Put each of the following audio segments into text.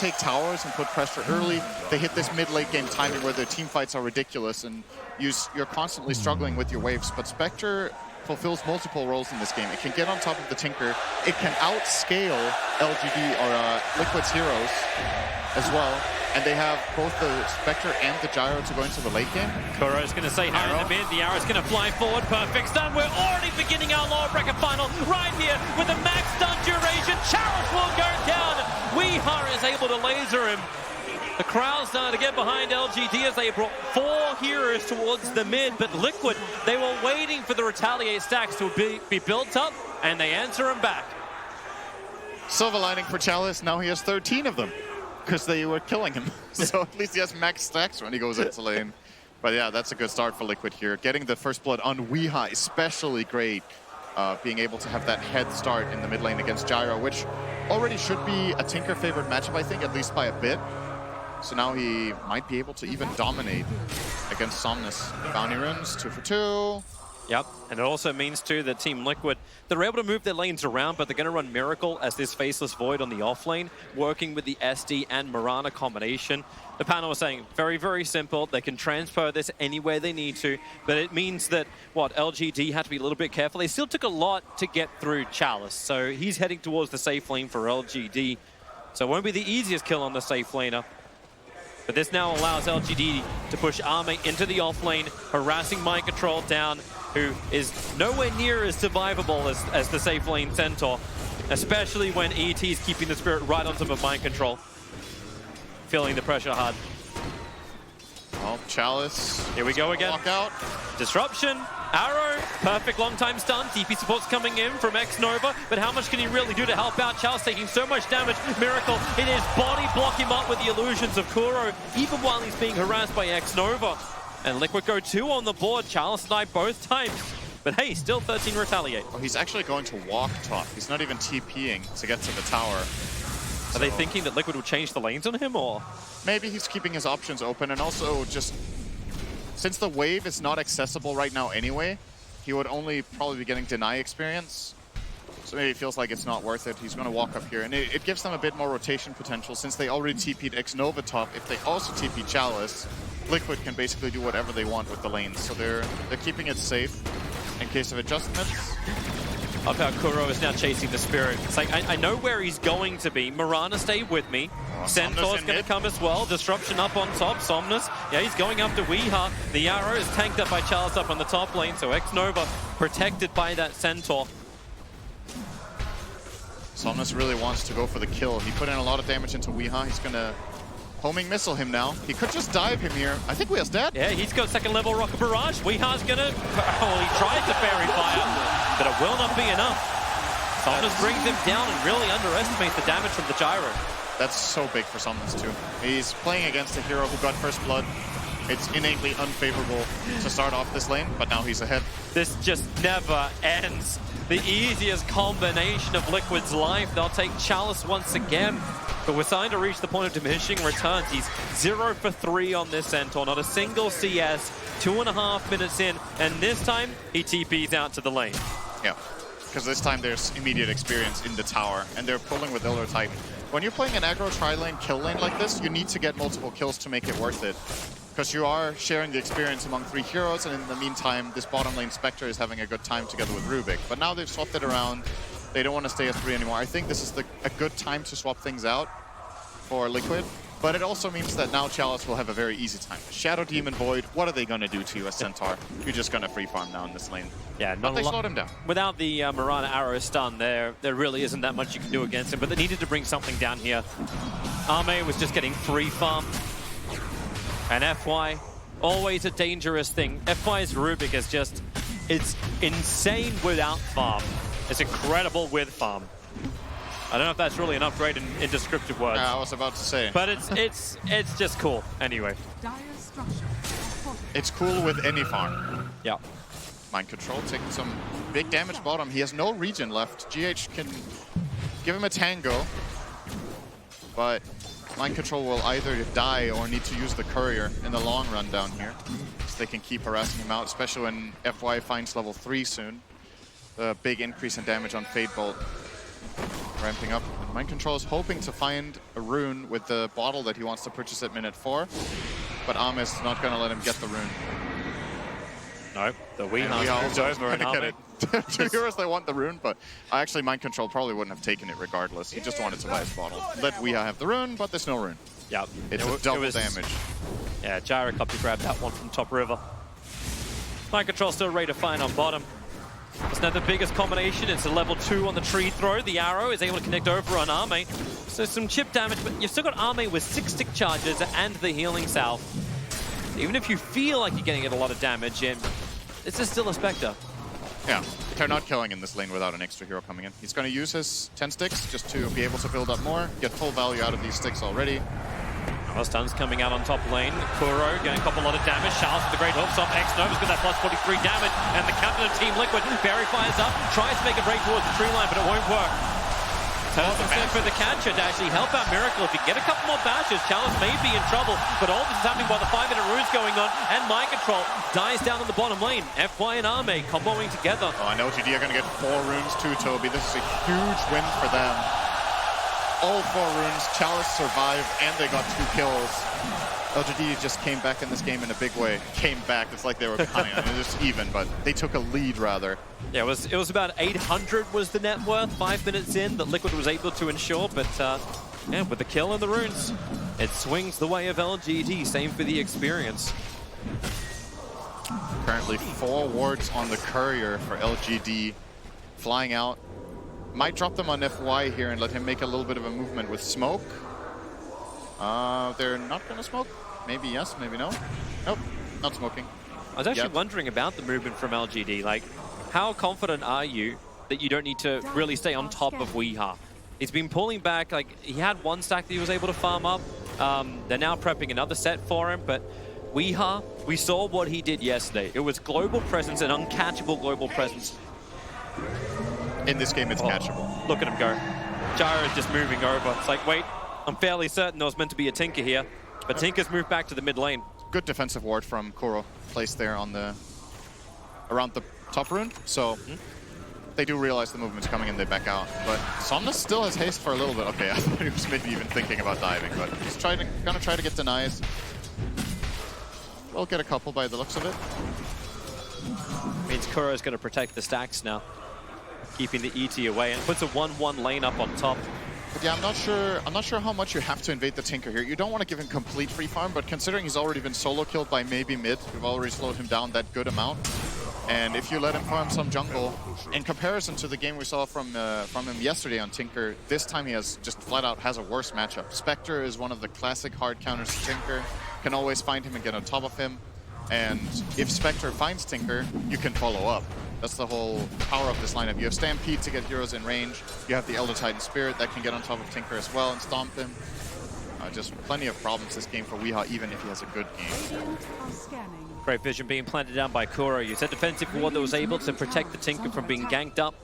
take towers and put pressure early. They hit this mid-late game timing where their team fights are ridiculous and you're constantly struggling with your waves. But Spectre fulfills multiple roles in this game. It can get on top of the Tinker. It can outscale LGD or Liquid's heroes as well. And they have both the Spectre and the Gyro to go into the late game. Kuro's going to say no in the mid. The arrow's going to fly forward. Perfect stun. We're already beginning our lower bracket final right here with the max stun duration. Chalice will go down. Weeha is able to laser him. The crowd's starting to get behind LGD as they brought 4 heroes towards the mid, but Liquid, they were waiting for the retaliate stacks to be built up, and they answer them back. Silver lining for Chalice, now he has 13 of them, because they were killing him. So at least he has max stacks when he goes into lane. But yeah, that's a good start for Liquid here. Getting the first blood on Weeha, especially great. Being able to have that head start in the mid lane against Gyro, which already should be a Tinker favored matchup, I think, at least by a bit. So now he might be able to even dominate against Somnus. Bounty runes, 2 for 2. Yep, and it also means too that Team Liquid, they're able to move their lanes around, but they're going to run Miracle as this Faceless Void on the off lane, working with the SD and Mirana combination. The panel was saying very, very simple. They can transfer this anywhere they need to, but it means that, LGD had to be a little bit careful. They still took a lot to get through Chalice, so he's heading towards the safe lane for LGD. So it won't be the easiest kill on the safe laner. But this now allows LGD to push Arme into the off lane, harassing Mind Control down, who is nowhere near as survivable as the safe lane Centaur, especially when ET is keeping the Spirit right on top of Mind Control. Feeling the pressure hard. Oh, Chalice. Here we go again. Walk out. Disruption. Arrow. Perfect long time stun. DP support's coming in from X-Nova, but how much can he really do to help out? Chalice taking so much damage. Miracle in his body, block him up with the illusions of Kuro, even while he's being harassed by X-Nova. And Liquid go 2 on the board. Chalice died both times. But hey, still 13 retaliate. Oh, he's actually going to walk top. He's not even TPing to get to the tower. Are they thinking that Liquid will change the lanes on him, or? Maybe he's keeping his options open, and also just since the wave is not accessible right now anyway, he would only probably be getting deny experience. So maybe it feels like it's not worth it. He's going to walk up here, and it gives them a bit more rotation potential since they already TP'd X-Nova top. If they also TP Chalice, Liquid can basically do whatever they want with the lanes. So they're keeping it safe in case of adjustments. Up how Kuro is now chasing the Spirit. It's like, I know where he's going to be. Mirana, stay with me. Centaur's going to come as well. Disruption up on top. Somnus, yeah, he's going up to Weeha. The arrow is tanked up by Chalice up on the top lane, so X-Nova protected by that Centaur. Somnus really wants to go for the kill. He put in a lot of damage into Weeha. He's going to homing missile him now. He could just dive him here. I think Weeha's dead. Yeah, he's got second level Rocket Barrage. Weeha's going to... Oh, he tried to Fairy Fire, but it will not be enough. Somnus brings him down and really underestimates the damage from the Gyro. That's so big for Somnus too. He's playing against a hero who got first blood. It's innately unfavorable to start off this lane, but now he's ahead. This just never ends. The easiest combination of Liquid's life. They'll take Chalice once again. But we're starting to reach the point of diminishing returns. He's 0 for 3 on this Centaur. Not a single CS. 2.5 minutes in. And this time, he TPs out to the lane. Yeah, because this time there's immediate experience in the tower. And they're pulling with Elder Titan. When you're playing an aggro tri-lane kill lane like this, you need to get multiple kills to make it worth it. Because you are sharing the experience among 3 heroes, and in the meantime, this bottom lane Spectre is having a good time together with Rubik. But now they've swapped it around. They don't want to stay as 3 anymore. I think this is a good time to swap things out for Liquid. But it also means that now Chalice will have a very easy time. Shadow Demon Void, what are they going to do to you as Centaur? You're just going to free farm now in this lane. Yeah, but they slowed him down. Without the Mirana arrow stun, there really isn't that much you can do against him. But they needed to bring something down here. Arme was just getting free farm. And FY, always a dangerous thing. FY's Rubik is just, it's insane without farm. It's incredible with farm. I don't know if that's really an upgrade in descriptive words. I was about to say. But it's just cool, anyway. It's cool with any farm. Yeah. Mind Control taking some big damage bottom. He has no regen left. GH can give him a tango. But Mind Control will either die or need to use the courier in the long run down here. So they can keep harassing him out, especially when FY finds level 3 soon. The big increase in damage on Fade Bolt ramping up. Mind Control is hoping to find a rune with the bottle that he wants to purchase at minute 4. But Ami's not going to let him get the rune. No, the Weeha's moved over and get it. 2 heroes, they want the rune, but actually Mind Control probably wouldn't have taken it regardless. He just wanted to buy his bottle. Let Weeha have the rune, but there's no rune. Yep. It's a double damage. Yeah, Gyrocopter grabbed that one from top river. Mind Control still ready to find on bottom. It's not the biggest combination. It's a level 2 on the tree throw. The arrow is able to connect over on Arme. So some chip damage, but you've still got Arme with 6 stick charges and the healing salve. Even if you feel like you're getting a lot of damage, this is still a Spectre. Yeah, they're not killing in this lane without an extra hero coming in. He's going to use his 10 sticks just to be able to build up more, get full value out of these sticks already. Stuns coming out on top lane. Kuro getting a couple lot of damage. Charles with the great hooks off. X-Nova's got that plus 43 damage. And the captain of Team Liquid, Barry fires up, tries to make a break towards the tree line, but it won't work. Turns himself for the catcher to actually help out Miracle. If you get a couple more bashes, Chalice may be in trouble, but all this is happening while the 5-minute rune's going on, and Mind Control dies down on the bottom lane. FY and Arme comboing together. Oh, I know LGD are going to get 4 runes too, Toby. This is a huge win for them. All 4 runes, Chalice survived, and they got 2 kills. LGD just came back in this game in a big way. Came back, it's like they were behind. I mean, it's even, but they took a lead, rather. Yeah, it was about 800 was the net worth, 5 minutes in, that Liquid was able to ensure, but yeah, with the kill and the runes, it swings the way of LGD. Same for the experience. Currently 4 wards on the courier for LGD. Flying out. Might drop them on FY here and let him make a little bit of a movement with smoke. They're not going to smoke? Maybe yes, maybe no. Nope, not smoking. I was actually wondering about the movement from LGD. Like, how confident are you that you don't need to really stay on top of Weeha? He's been pulling back. Like, he had 1 stack that he was able to farm up. They're now prepping another set for him, but Weeha, we saw what he did yesterday. It was global presence, an uncatchable global presence. In this game, it's catchable. Look at him go. Gyro's just moving over. It's like, wait, I'm fairly certain there was meant to be a Tinker here, but Tinker's moved back to the mid lane. Good defensive ward from Kuro, placed there on the around the top rune. So they do realize the movement's coming and they back out. But Somnus still has haste for a little bit. Okay, I thought he was maybe even thinking about diving, but he's gonna try to get denies. We'll get a couple by the looks of it. Means Kuro's going to protect the stacks now, keeping the ET away, and puts a 1-1 lane up on top. But yeah, I'm not sure how much you have to invade the Tinker here. You don't want to give him complete free farm, but considering he's already been solo killed by maybe mid, we've already slowed him down that good amount. And if you let him farm some jungle, in comparison to the game we saw from him yesterday on Tinker, this time he has just flat out has a worse matchup. Spectre is one of the classic hard counters to Tinker. Can always find him and get on top of him. And if Spectre finds Tinker, you can follow up. That's the whole power of this lineup. You have Stampede to get heroes in range. You have the Elder Titan Spirit that can get on top of Tinker as well and stomp him. Just plenty of problems this game for Weeha, even if he has a good game. Great vision being planted down by Kuro. You said defensive ward that was able to protect the Tinker from being ganked up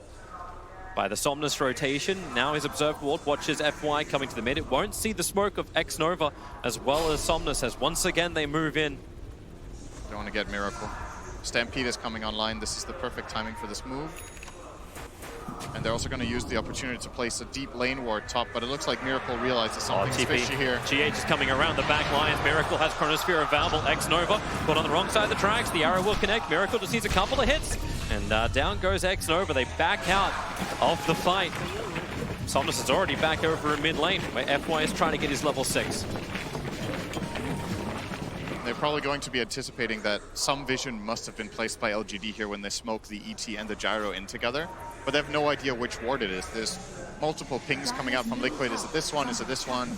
by the Somnus rotation. Now his observed ward watches FY coming to the mid. It won't see the smoke of X-Nova as well as Somnus, as once again they move in. Don't want to get Miracle. Stampede is coming online. This is the perfect timing for this move. And they're also going to use the opportunity to place a deep lane ward top, but it looks like Miracle realizes something's fishy here. GH is coming around the back lines. Miracle has Chronosphere available. X-Nova, but on the wrong side of the tracks. The arrow will connect. Miracle just needs a couple of hits. And down goes X-Nova. They back out of the fight. Somnus is already back over in mid lane, where FY is trying to get his level 6. They're probably going to be anticipating that some vision must have been placed by LGD here when they smoke the ET and the Gyro in together. But they have no idea which ward it is. There's multiple pings coming out from Liquid. Is it this one? Is it this one?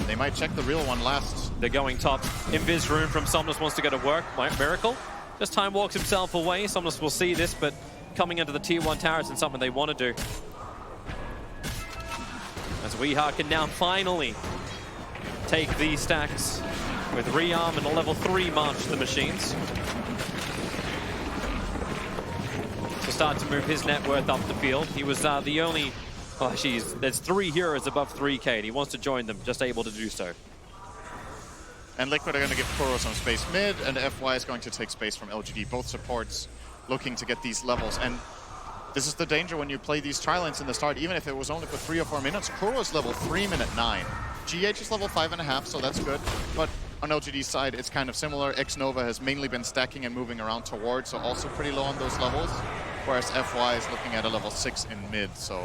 They might check the real one last. They're going top. Invis rune from Somnus wants to go to work. Miracle just time walks himself away. Somnus will see this, but coming into the tier 1 tower isn't something they want to do. As Weeha can now finally take these stacks with rearm and a level 3 march the machines. To start to move his net worth up the field. He was the only, oh geez, there's 3 heroes above 3k and he wants to join them, just able to do so. And Liquid are going to give Kuro some space mid, and FY is going to take space from LGD. Both supports looking to get these levels. And This is the danger when you play these tri-lanes in the start, even if it was only for 3 or 4 minutes. Kuro is level 3, minute 9. GH is level 5.5, so that's good. But on LGD's side, it's kind of similar. X-Nova has mainly been stacking and moving around towards, so also pretty low on those levels. Whereas FY is looking at a level 6 in mid, so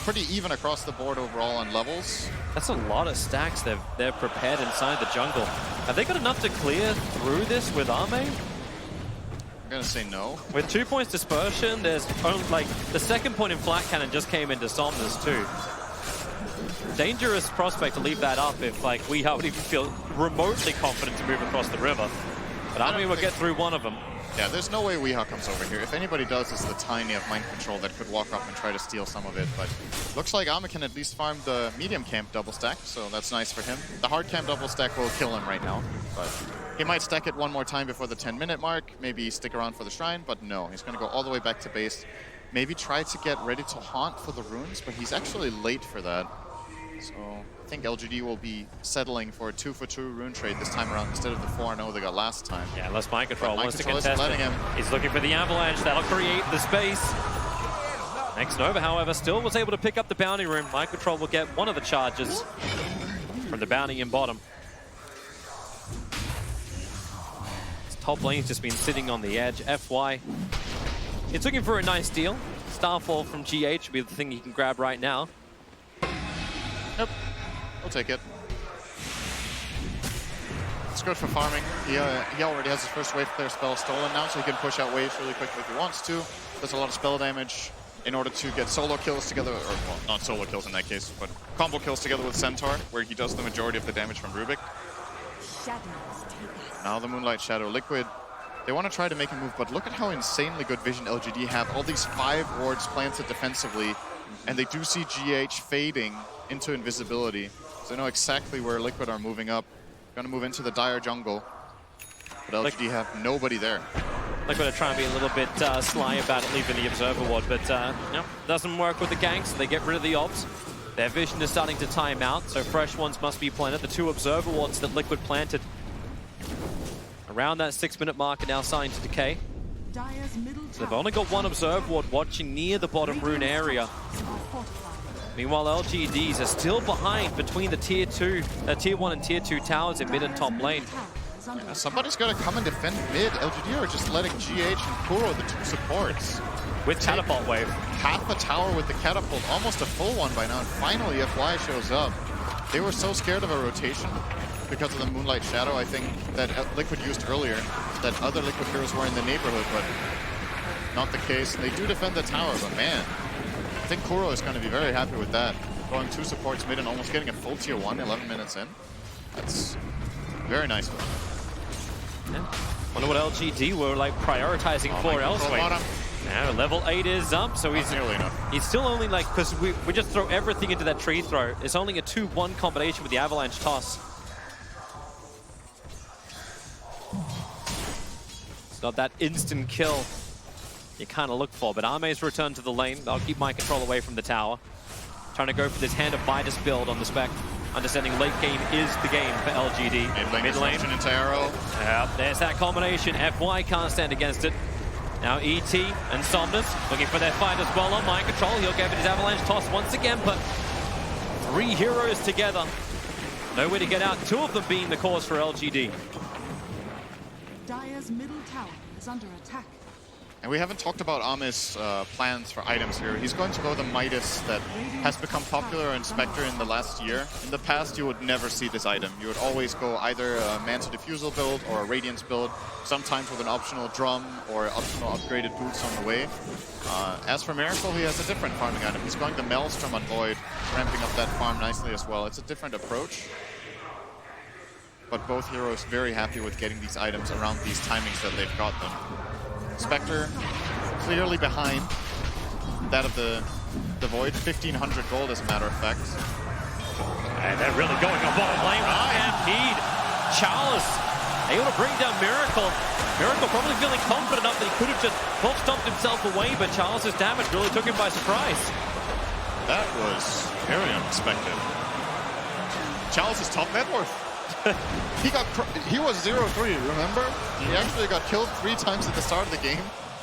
pretty even across the board overall on levels. That's a lot of stacks they've prepared inside the jungle. Have they got enough to clear through this with Ame? I'm gonna say no. With 2 points dispersion, there's only, like, the second point in flat cannon just came into Somnus too. Dangerous prospect to leave that up if, like, we would even feel remotely confident to move across the river. But Ame will get through one of them. Yeah, there's no way Weehaw comes over here. If anybody does, it's the Ti9 of Mind Control that could walk up and try to steal some of it. But looks like Ame can at least farm the medium camp double stack, so that's nice for him. The hard camp double stack will kill him right now, but he might stack it one more time before the 10-minute mark, maybe stick around for the shrine, but no, he's going to go all the way back to base. Maybe try to get ready to haunt for the runes, but he's actually late for that. So I think LGD will be settling for a 2-for-2 rune trade this time around instead of the 4-0 they got last time. Yeah, unless Mind Control wants to Control contest letting it. him. He's looking for the avalanche. That'll create the space. X-Nova, however, still was able to pick up the bounty room. Mind Control will get one of the charges from the bounty in bottom. His top lane's just been sitting on the edge. FY, it's looking for a nice deal. Starfall from GH would be the thing he can grab right now. Yep. We'll take it. It's good for farming. He already has his first wave clear spell stolen now, so he can push out waves really quickly if he wants to. Does a lot of spell damage in order to get solo kills together, or well, not solo kills in that case, but combo kills together with Centaur, where he does the majority of the damage from Rubik. Now the Moonlight Shadow Liquid. They want to try to make a move, but look at how insanely good vision LGD have. All these 5 wards planted defensively, and they do see GH fading into invisibility. So they know exactly where Liquid are moving up. Gonna move into the dire jungle. But LGD have nobody there. Liquid are trying to be a little bit sly about it, leaving the Observer Ward, but no, doesn't work with the ganks. So they get rid of the Obs. Their vision is starting to time out, so fresh ones must be planted. The 2 Observer Wards that Liquid planted around that 6-minute mark are now starting to decay. So they've only got 1 Observer Ward watching near the bottom rune area. Meanwhile, LGDs are still behind between the tier 1 and tier 2 towers in mid and top lane. Yeah, somebody's got to come and defend mid. LGD are just letting GH and Kuro, the 2 supports, With Catapult Wave. half the tower with the catapult, almost a full one by now, and finally FY shows up. They were so scared of a rotation because of the Moonlight Shadow, I think, that Liquid used earlier, that other Liquid heroes were in the neighborhood, but not the case. They do defend the tower, but man, I think Kuro is going to be very happy with that. Going 2 supports mid and almost getting a full tier 1 11 minutes in. That's very nice. Yeah. Wonder what LGD were like prioritizing for elsewhere. Now level 8 is up, so he's still only like, because we just throw everything into that tree throw. It's only a 2-1 combination with the avalanche toss. It's not that instant kill you kind of look for, but Ame's returned to the lane. They'll keep Mind Control away from the tower. Trying to go for this Hand of Midas build on the spec. Understanding late game is the game for LGD. Mid lane into Arrow. Yeah, there's that combination. FY can't stand against it. Now ET and Somnus looking for their fight as well on Mind Control. He'll give it his avalanche toss once again, but 3 heroes together. Nowhere to get out, 2 of them being the cause for LGD. Dire's middle tower is under attack. And we haven't talked about Ame's plans for items here. He's going to go the Midas that has become popular in Spectre in the last year. In the past, you would never see this item. You would always go either a Manta Diffusal build or a Radiance build, sometimes with an optional drum or optional upgraded boots on the way. As for Miracle, he has a different farming item. He's going the Maelstrom on Void, ramping up that farm nicely as well. It's a different approach. But both heroes very happy with getting these items around these timings that they've got them. Spectre clearly behind that of the Void, 1,500 gold as a matter of fact. And they're really going on bottom lane with Stampede. Charles able to bring down Miracle. Miracle probably feeling confident enough that he could have just stomped himself away, but Charles's damage really took him by surprise. That was very unexpected. Charles is top net worth. He was 0-3, remember? He actually got killed 3 times at the start of the game.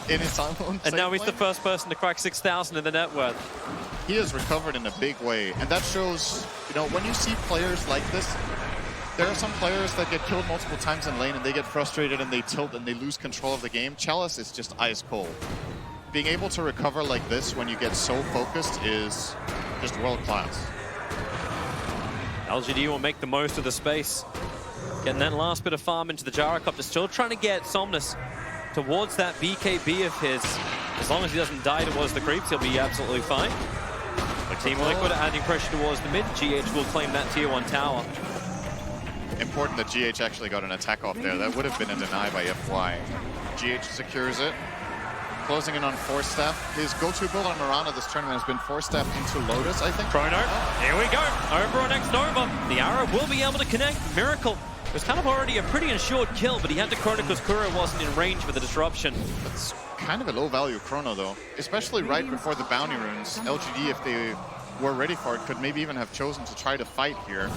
in his own And safe now he's the lane. first person to crack 6,000 in the net worth. He has recovered in a big way, and that shows, you know, when you see players like this, there are some players that get killed multiple times in lane and they get frustrated and they tilt and they lose control of the game. Chalice is just ice cold. Being able to recover like this when you get so focused is just world class. LGD will make the most of the space. Getting that last bit of farm into the gyrocopter, still trying to get Somnus towards that BKB of his. As long as he doesn't die towards the creeps, he'll be absolutely fine. But Team Liquid are adding pressure towards the mid. GH will claim that tier 1 tower. Important that GH actually got an attack off there. That would have been a deny by FY. GH secures it. Closing in on Force Staff. His go-to build on Mirana this tournament has been Force Staff into Lotus, I think. Chrono, here we go. Over on X-Nova. The arrow will be able to connect. Miracle. It was kind of already a pretty ensured kill, but he had to Chrono because Kuro wasn't in range for the disruption. That's kind of a low-value Chrono, though. Especially right before the bounty runes. LGD, if they were ready for it, could maybe even have chosen to try to fight here.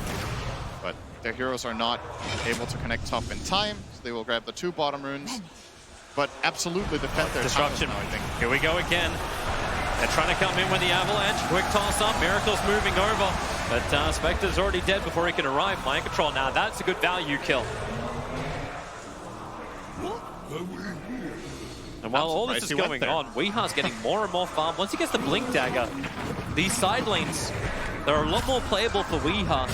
But their heroes are not able to connect top in time, so they will grab the 2 bottom runes. But absolutely defend their disruption. Now, I think. Here we go again. They're trying to come in with the avalanche. Quick toss up. Miracle's moving over. But Spectre's already dead before he can arrive. Mind control now. That's a good value kill. And while all this is going on, Weeha's getting more and more farm. Once he gets the Blink Dagger, these side lanes, they're a lot more playable for Weeha.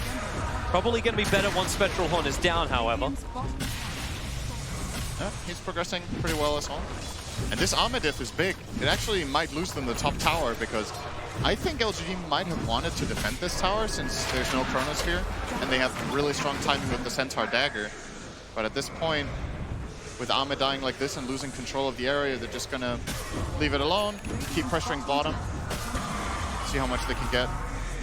Probably going to be better once Spectral Horn is down, however. Yeah, he's progressing pretty well as well. And this Armor diff is big. It actually might lose them the top tower because I think LGD might have wanted to defend this tower since there's no Chronosphere and they have really strong timing with the Centaur Dagger. But at this point, with Armor dying like this and losing control of the area, they're just gonna leave it alone, keep pressuring bottom, see how much they can get.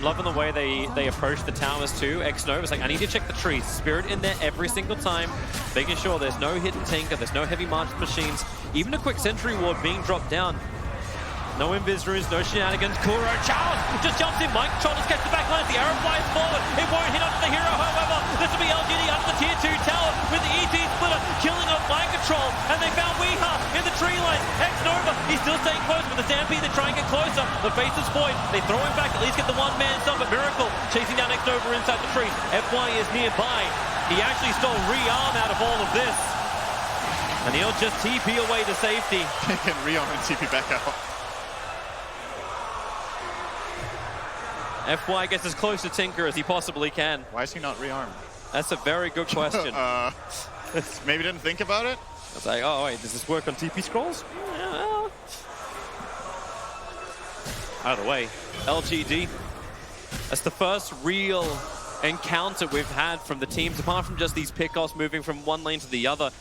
Loving the way they approach the towers too. X-Nova's like, I need to check the trees. Spirit in there every single time, making sure there's no hidden tinker, there's no heavy march machines, even a quick sentry ward being dropped down. No invis runes, no shenanigans. Kuro challenge just jumps in. Mike Troll just gets the back line. The arrow flies forward. It won't hit onto the hero, however. This will be LGD under the tier 2 tower with the ET splitter killing off Mind Control. And they found Weeha in the tree line. X-Nova, he's still staying close with the Stampede. They try and get closer. The face is void. They throw him back, at least get the one-man sub. But Miracle chasing down X-Nova inside the trees. FY is nearby. He actually stole rearm out of all of this. And he'll just TP away to safety. He can rearm and TP back out. FY gets as close to Tinker as he possibly can. Why is he not rearmed? That's a very good question. Maybe didn't think about it? I was like, oh wait, does this work on TP scrolls? Yeah. Either way, LGD. That's the first real encounter we've had from the teams, apart from just these pickoffs moving from one lane to the other.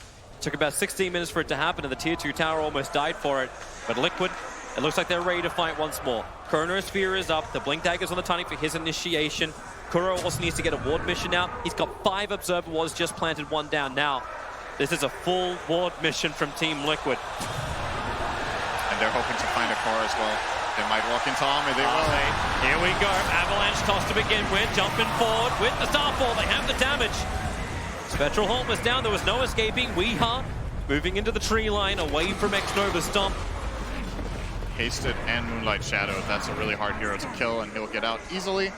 Took about 16 minutes for it to happen, and the tier 2 tower almost died for it. But Liquid, it looks like they're ready to fight once more. Chronosphere is up, the Blink Dagger's on the Tiny for his initiation. Kuro also needs to get a ward mission out. He's got 5 Observer wards, just planted 1 down now. This is a full ward mission from Team Liquid. And they're hoping to find a core as well. They might walk into Army, they will. Here we go, Avalanche toss to begin with, jumping forward with the Starfall, they have the damage. Spectral Horn was down, there was no escaping. Weeha moving into the tree line, away from X-Nova's stomp. Hasted and Moonlight Shadow. That's a really hard hero to kill, and he'll get out easily.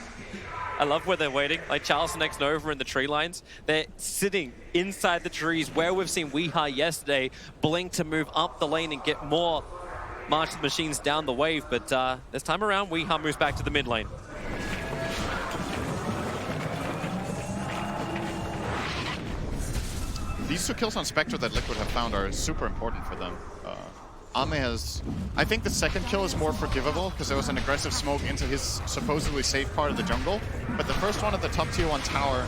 I love where they're waiting. Like Charles and X-Nova in the tree lines. They're sitting inside the trees where we've seen Weeha yesterday blink to move up the lane and get more March the Machines down the wave. But this time around, Weeha moves back to the mid lane. These 2 kills on Spectre that Liquid have found are super important for them. Ame has... I think the second kill is more forgivable because there was an aggressive smoke into his supposedly safe part of the jungle. But the first one at the top tier 1 tower,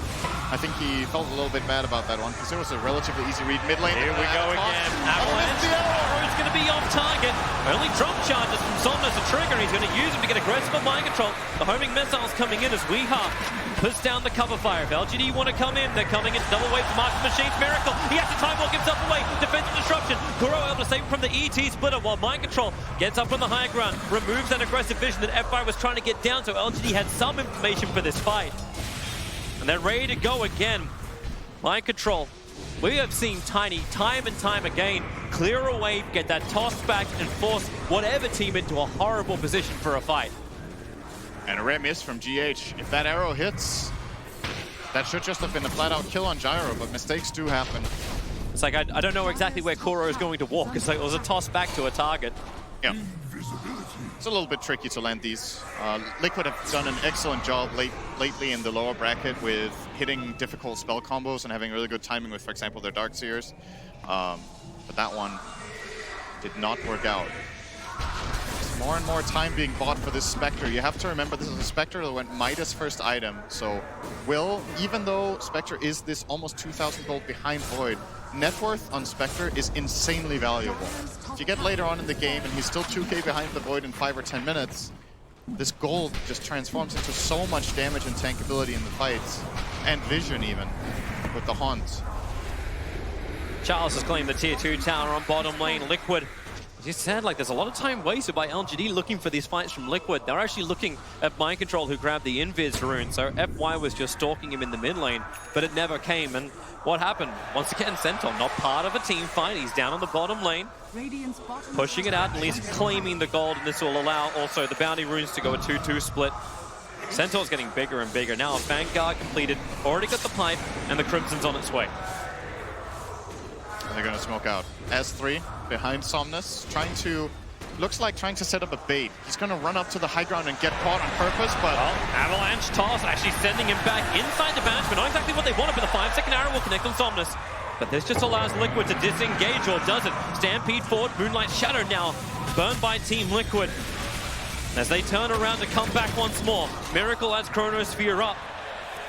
I think he felt a little bit bad about that one because it was a relatively easy read mid lane. Here we go again. Avalanche. It's going to be off target. Only drop charges from Somnus to trigger. He's going to use them to get aggressive on mind control. The homing missiles coming in as Weeha puts down the cover fire. If LGD want to come in, they're coming in double wave from March Machines. Miracle. He has to time walk himself away. Defensive disruption. Kuro able to save him from the ET splitter while Mind Control gets up on the high ground, removes that aggressive vision that FI was trying to get down, so LGD had some information for this fight. And they're ready to go again. Mind Control. We have seen Tiny time and time again clear a wave, get that tossed back, and force whatever team into a horrible position for a fight. And a rare miss from GH. If that arrow hits, that should just have been a flat-out kill on Gyro, but mistakes do happen. It's like, I don't know exactly where Kuro is going to walk. It's like it was a toss back to a target. Yeah. It's a little bit tricky to land these. Liquid have done an excellent job lately in the lower bracket with hitting difficult spell combos and having really good timing with, for example, their Darkseers. But that one did not work out. There's more and more time being bought for this Spectre. You have to remember this is a Spectre that went Midas first item. So even though Spectre is this almost 2,000 gold behind Void, net worth on Spectre is insanely valuable. If you get later on in the game and he's still 2k behind the Void in 5 or 10 minutes, this gold just transforms into so much damage and tankability in the fights. And vision even, with the Haunt. Charles has claimed the tier 2 tower on bottom lane. Liquid, as you said, like there's a lot of time wasted by LGD looking for these fights from Liquid. They're actually looking at Mind Control, who grabbed the Invis rune, so FY was just stalking him in the mid lane, but it never came. And what happened? Once again, Centaur, not part of a team fight. He's down on the bottom lane, pushing it out, at least claiming the gold, and this will allow also the bounty runes to go a 2-2 split. Centaur's getting bigger and bigger. Now Vanguard completed, already got the pipe, and the Crimson's on its way. And they're going to smoke out. S3 behind Somnus, looks like trying to set up a bait. He's going to run up to the high ground and get caught on purpose, but... Well, Avalanche toss actually sending him back inside the banishment. Not exactly what they wanted, but the 5-second arrow will connect on Somnus. But this just allows Liquid to disengage, or does it? Stampede forward, Moonlight Shadow now burned by Team Liquid. As they turn around to come back once more, Miracle adds Chronosphere up.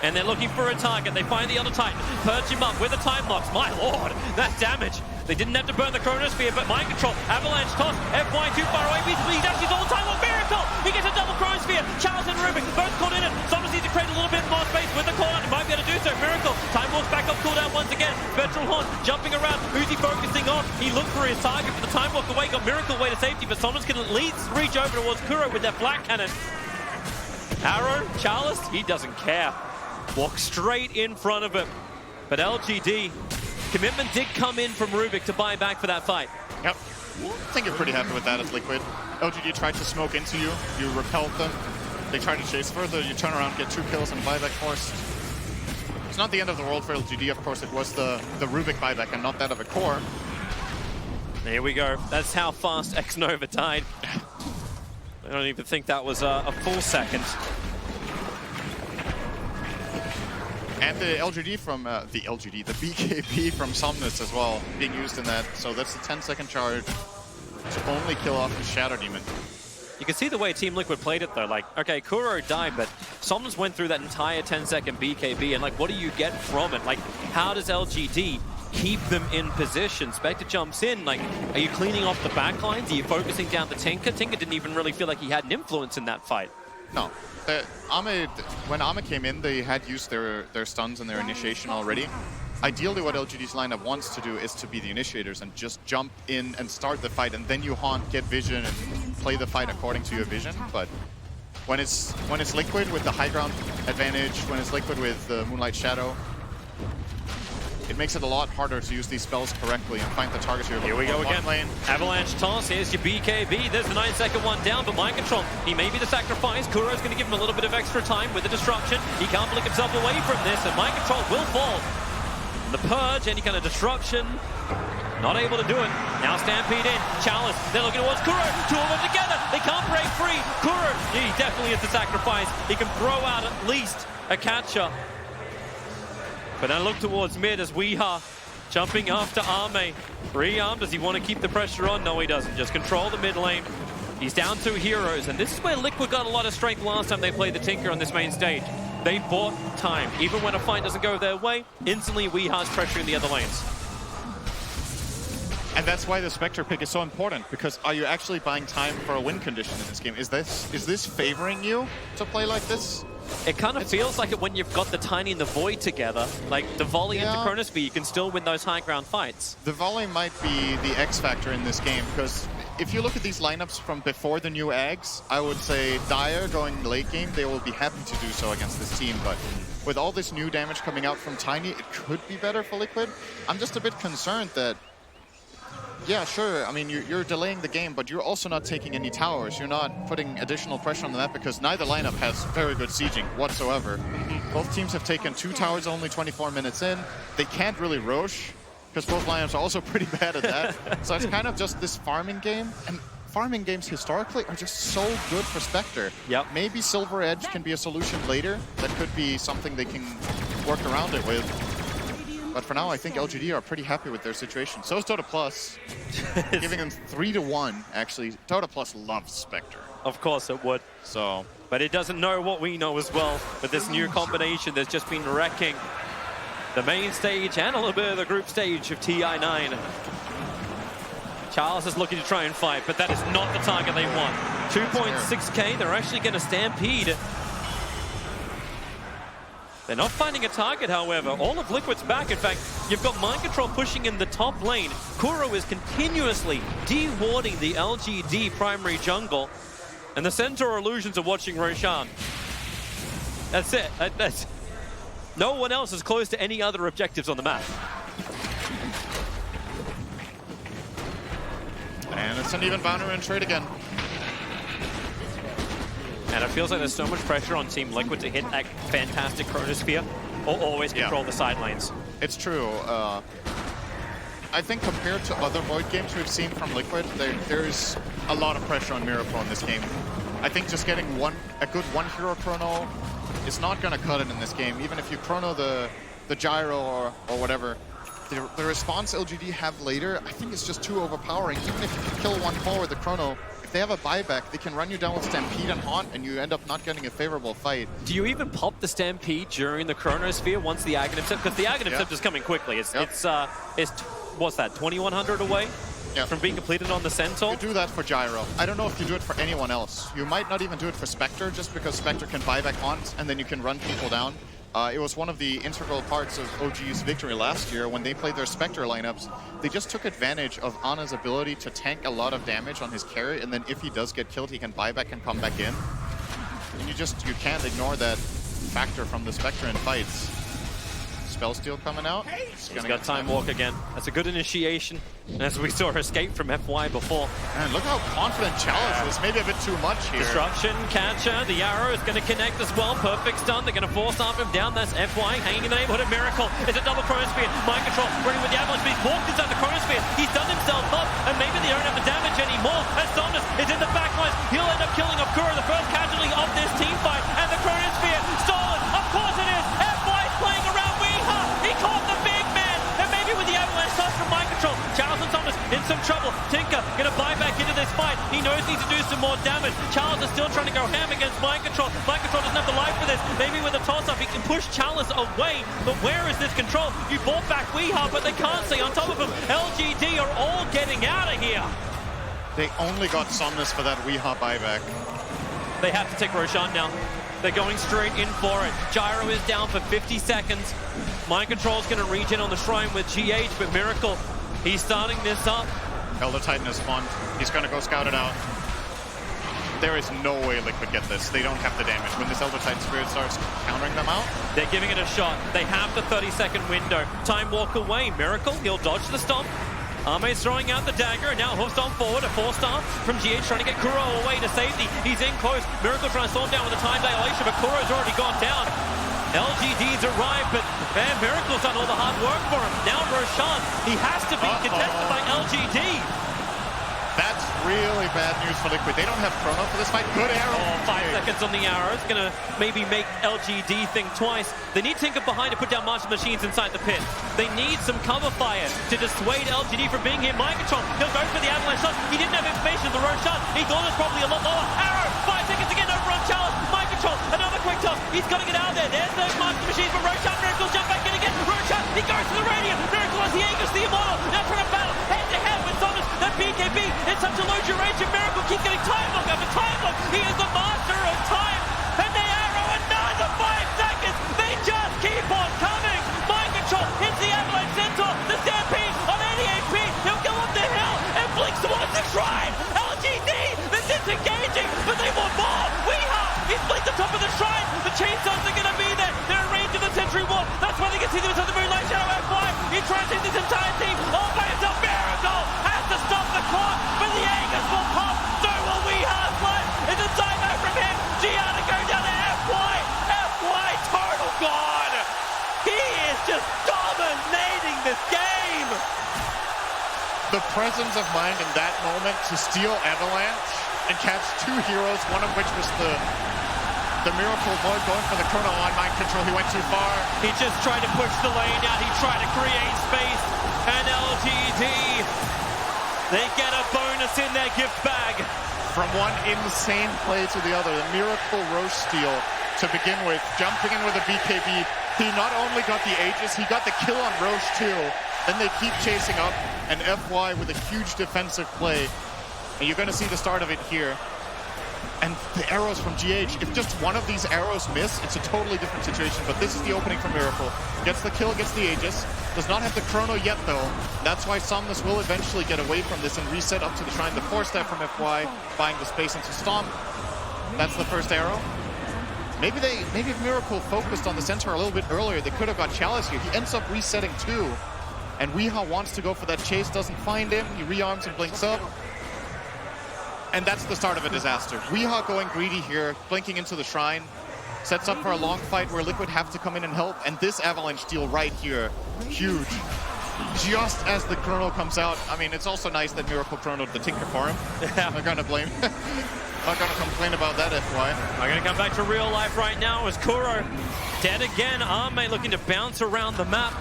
And they're looking for a target. They find the other Titan, purge him up with the time locks. My lord, that damage. They didn't have to burn the Chronosphere, but Mind Control, Avalanche toss, FY too far away, he's actually all the time on Miracle! He gets a double Chronosphere, Charles and Rubik, both caught in it. Sometimes needs to create a little bit more space with the call-out, he might be able to do so. Miracle, time walks back up, cooldown once again. Spectral Haunt, jumping around, who's he focusing on? He looked for his target for the time walk away, got Miracle way to safety, but someone's can at least reach over towards Kuro with that flat cannon. Arrow, Charles, he doesn't care. Walk straight in front of him. But LGD, commitment did come in from Rubik to buy back for that fight. Yep. I think you're pretty happy with that as Liquid. LGD tried to smoke into you, you repelled them. They tried to chase further, you turn around, get 2 kills and buyback forced. It's not the end of the world for LGD, of course. It was the Rubik buyback and not that of a core. Here we go. That's how fast X-Nova died. I don't even think that was a full second. And the LGD from, the BKB from Somnus as well, being used in that. So that's a 10-second charge to only kill off the Shadow Demon. You can see the way Team Liquid played it though. Like, okay, Kuro died, but Somnus went through that entire 10-second BKB, and like, what do you get from it? Like, how does LGD keep them in position? Spectre jumps in, like, are you cleaning off the backlines? Are you focusing down the Tinker? Tinker didn't even really feel like he had an influence in that fight. No. When Ame came in, they had used their stuns and their initiation already. Ideally, what LGD's lineup wants to do is to be the initiators and just jump in and start the fight, and then you haunt, get vision, and play the fight according to your vision. But when it's Liquid with the high ground advantage, when it's Liquid with the Moonlight Shadow, it makes it a lot harder to use these spells correctly and find the targets you're looking for. Here we go again. Lane. Avalanche toss, here's your BKB. There's the 9-second one down, but Mind Control, he may be the sacrifice. Kuro's going to give him a little bit of extra time with the disruption. He can't flick himself away from this, and Mind Control will fall. The purge, any kind of disruption, not able to do it. Now Stampede in, Chalice, they're looking towards Kuro. 2 of them together, they can't break free. Kuro, he definitely is the sacrifice. He can throw out at least a catcher. But then look towards mid as Weeha jumping after Ame. Rearmed, does he want to keep the pressure on? No, he doesn't. Just control the mid lane. He's down 2 heroes, and this is where Liquid got a lot of strength last time they played the Tinker on this main stage. They bought time. Even when a fight doesn't go their way, instantly Weeha's pressuring the other lanes. And that's why the Spectre pick is so important, because are you actually buying time for a win condition in this game? Is this favoring you to play like this? It kind of feels like it when you've got the Tiny and the Void together. Like, the volley into Chronosphere, you can still win those high ground fights. The volley might be the X factor in this game, because if you look at these lineups from before the new Ags, I would say Dire going late game, they will be happy to do so against this team, but with all this new damage coming out from Tiny, it could be better for Liquid. I'm just a bit concerned that Yeah, sure. I mean, you're delaying the game, but you're also not taking any towers. You're not putting additional pressure on the map because neither lineup has very good sieging whatsoever. Both teams have taken 2 towers only 24 minutes in. They can't really rosh because both lineups are also pretty bad at that. So it's kind of just this farming game. And farming games historically are just so good for Spectre. Yep. Maybe Silver Edge can be a solution later. That could be something they can work around it with. But for now, I think LGD are pretty happy with their situation. So is Dota Plus, giving them 3-1, actually. Dota Plus loves Spectre. Of course it would. So, but it doesn't know what we know as well. But this new combination that's just been wrecking the main stage and a little bit of the group stage of Ti9. Charles is looking to try and fight, but that is not the target they want. 2.6k, they're actually going to stampede. They're not finding a target, however. All of Liquid's back. In fact, you've got Mind Control pushing in the top lane. Kuro is continuously de-warding the LGD primary jungle. And the Centaur Illusions are watching Roshan. That's it. That's... No one else is close to any other objectives on the map. And it's an even boundary and trade again. And it feels like there's so much pressure on Team Liquid to hit that fantastic Chronosphere or always control the side lanes. It's true. I think compared to other Void games we've seen from Liquid, there's a lot of pressure on Miracle in this game. I think just getting a good one-hero chrono is not going to cut it in this game. Even if you chrono the gyro or whatever, the response LGD have later, I think it's just too overpowering. Even if you can kill one core with the chrono, if they have a buyback, they can run you down with Stampede and Haunt, and you end up not getting a favorable fight. Do you even pop the Stampede during the Chronosphere once the Aghanim Scepter? Because the Aghanim Scepter is coming quickly. It's what's that, 2100 away from being completed on the Centaur? You do that for Gyro. I don't know if you do it for anyone else. You might not even do it for Spectre, just because Spectre can buyback Haunt, and then you can run people down. It was one of the integral parts of OG's victory last year when they played their Spectre lineups. They just took advantage of Ana's ability to tank a lot of damage on his carry, and then if he does get killed, he can buy back and come back in. And you can't ignore that factor from the Spectre in fights. Spellsteal coming out. He's got Time Walk again. That's a good initiation, as we saw her escape from FY before. Man, look how confident Chalice is. Maybe a bit too much here. Disruption, catcher, the arrow is going to connect as well. Perfect stun. They're going to force arm him down. That's FY hanging in the neighborhood of Miracle. It's a double Chronosphere. Mind Control running with the avalanche, but he's walked inside the Chronosphere. He's done himself up, and maybe they don't have the damage anymore. As Somnus is in the backlines, he'll end up killing Okura, the first casualty of this team fight, and the Chronosphere stolen. Of course it is. FY's playing around. He caught the big man, and maybe with the avalanche toss from Mind Control, Charles and Thomas in some trouble. Tinker gonna buy back into this fight. He knows he needs to do some more damage. Charles is still trying to go ham against Mind Control. Mind Control doesn't have the life for this. Maybe with a toss-up, he can push Chalice away, but where is this control? You bought back Weeha, but they can't stay on top of him. LGD are all getting out of here. They only got Somnus for that Weeha buyback. They have to take Roshan now. They're going straight in for it. Gyro is down for 50 seconds. Mind Control's going to regen on the Shrine with GH, but Miracle, he's starting this up. Elder Titan is spawned. He's going to go scout it out. There is no way Liquid get this. They don't have the damage. When this Elder Titan Spirit starts countering them out, they're giving it a shot. They have the 30-second window. Time Walk away. Miracle, he'll dodge the stomp. Ame's throwing out the dagger, and now hoofs on forward, a 4-star from GH trying to get Kuro away to safety. He's in close. Miracle trying to storm down with a time dilation, but Kuro's already gone down. LGD's arrived, but man, Miracle's done all the hard work for him. Now Roshan, he has to be contested by LGD. That's really bad news for Liquid. They don't have Chrono for this fight. Good arrow. 5 seconds on the arrow. It's going to maybe make LGD think twice. They need Tinker behind to put down martial machines inside the pit. They need some cover fire to dissuade LGD from being here. Mind Control, he'll go for the avalanche shot. He didn't have information for Roshan. He thought it was probably a lot lower. Arrow, 5 seconds again over on Chalice. Mind Control, another quick toss. He's got to get out there. There's those martial machines for Roshan. Miracle jump back in again. Roshan, he goes to the radiant. Miracle has the Aegis, the Immortal. Now trying to battle head to head with Somnus. That BKB in such a low duration. Miracle keeps getting time lock after time lock. He is the master of time. And they arrow another 5 seconds. They just keep on coming. Mind Control hits the avalanche centaur. The stampede on 88 HP. He'll go up the hill and blinks towards the shrine. LGD, they're disengaging, but they want more. Weeha, he's blinked on top of the shrine. The chainsaws are going to be there. They're in range of the Sentry Ward. That's why they can see them inside the Moonlight Shadow F5. He tries to hit this entire team all by himself. Miracle has the this game! The presence of mind in that moment to steal Avalanche and catch two heroes, one of which was the Miracle Void going for the Chrono on mind control. He went too far. He just tried to push the lane out. He tried to create space. And LGD, they get a bonus in their gift bag. From one insane play to the other, the Miracle Roche steal to begin with, jumping in with a BKB. He not only got the Aegis, he got the kill on Roche too. Then they keep chasing up, and FY with a huge defensive play. And you're going to see the start of it here. And the arrows from GH, if just one of these arrows miss, it's a totally different situation. But this is the opening for Miracle. Gets the kill, gets the Aegis. Does not have the Chrono yet, though. That's why Somnus will eventually get away from this and reset up to the Shrine. The 4-step from FY, buying the space into Stomp. That's the first arrow. Maybe if Miracle focused on the center a little bit earlier, they could have got Chalice here. He ends up resetting too. And Weehaw wants to go for that chase, doesn't find him. He rearms and blinks up. And that's the start of a disaster. Weehaw going greedy here, blinking into the Shrine. Sets up for a long fight where Liquid have to come in and help. And this Avalanche steal right here, huge. Just as the Chrono comes out. I mean, it's also nice that Miracle Chronoed the Tinker for him. Yeah. I'm not gonna blame. Not gonna complain about that, FY. I'm gonna come back to real life right now as Kuro dead again. Arme looking to bounce around the map